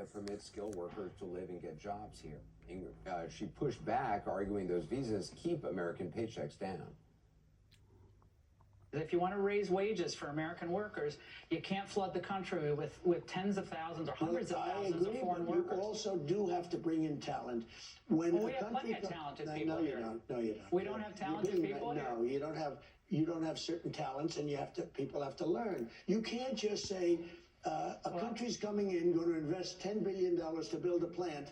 that permits skilled workers to live and get jobs here. She pushed back, arguing those visas keep American paychecks down. If you want to raise wages for American workers, you can't flood the country with tens of thousands or hundreds of thousands of foreign workers. You also do have to bring in talent. We have plenty of talented people here. No, you don't. We don't have talented people here? No, you don't have. You don't have certain talents, and people have to learn. You can't just say a country's coming in, going to invest $10 billion to build a plant,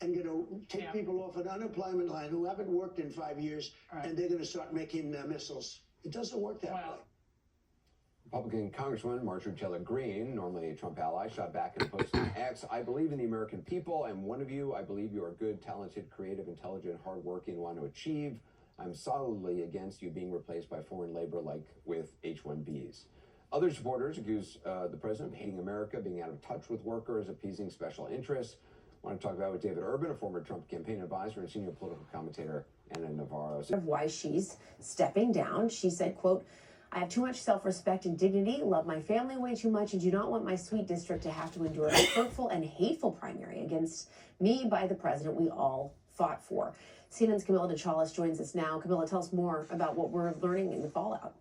and going to take people off an unemployment line who haven't worked in 5 years, and they're going to start making missiles. It doesn't work that way. Republican Congresswoman Marjorie Taylor Greene, normally a Trump ally, shot back in a post on X. I believe in the American people. I'm one of you. I believe you are good, talented, creative, intelligent, hardworking, want to achieve. I'm solidly against you being replaced by foreign labor like with H-1Bs. Other supporters accuse the president of hating America, being out of touch with workers, appeasing special interests. I want to talk about with David Urban, a former Trump campaign advisor and senior political commentator, Anna Navarro. Of why she's stepping down. She said, quote, I have too much self-respect and dignity, love my family way too much, and do not want my sweet district to have to endure a hurtful and hateful primary against me by the president we all fought for. CNN's Camila DeChalis joins us now. Camila, tell us more about what we're learning in the fallout.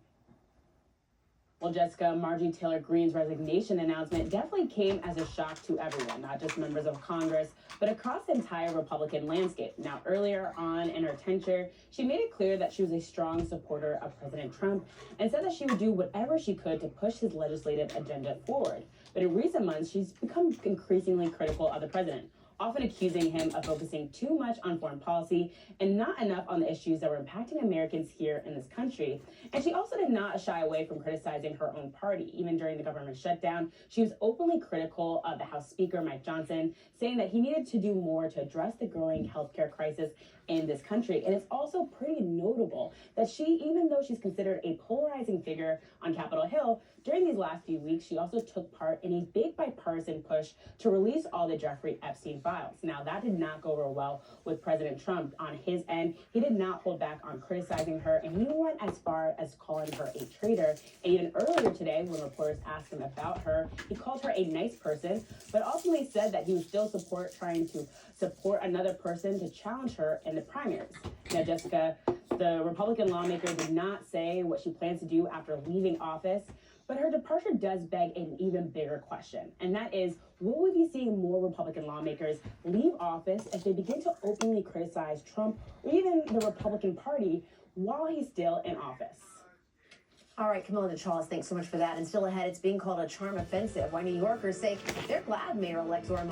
Well, Jessica, Marjorie Taylor Greene's resignation announcement definitely came as a shock to everyone, not just members of Congress, but across the entire Republican landscape. Now, earlier on in her tenure, she made it clear that she was a strong supporter of President Trump and said that she would do whatever she could to push his legislative agenda forward. But in recent months, she's become increasingly critical of the president, often accusing him of focusing too much on foreign policy and not enough on the issues that were impacting Americans here in this country. And she also did not shy away from criticizing her own party. Even during the government shutdown, she was openly critical of the House Speaker, Mike Johnson, saying that he needed to do more to address the growing healthcare crisis in this country. And it's also pretty notable that she, even though she's considered a polarizing figure on Capitol Hill, during these last few weeks, she also took part in a big bipartisan push to release all the Jeffrey Epstein files. Now, that did not go real well with President Trump. On his end, he did not hold back on criticizing her, and he went as far as calling her a traitor. And even earlier today, when reporters asked him about her, he called her a nice person, but ultimately said that he would still trying to support another person to challenge her in the primaries. Now, Jessica, the Republican lawmaker did not say what she plans to do after leaving office, but her departure does beg an even bigger question, and that is, will we be seeing more Republican lawmakers leave office if they begin to openly criticize Trump or even the Republican Party while he's still in office? All right, Camila DeChalis, thanks so much for that. And still ahead, it's being called a charm offensive. Why New Yorkers say they're glad Mayor-elect Zoran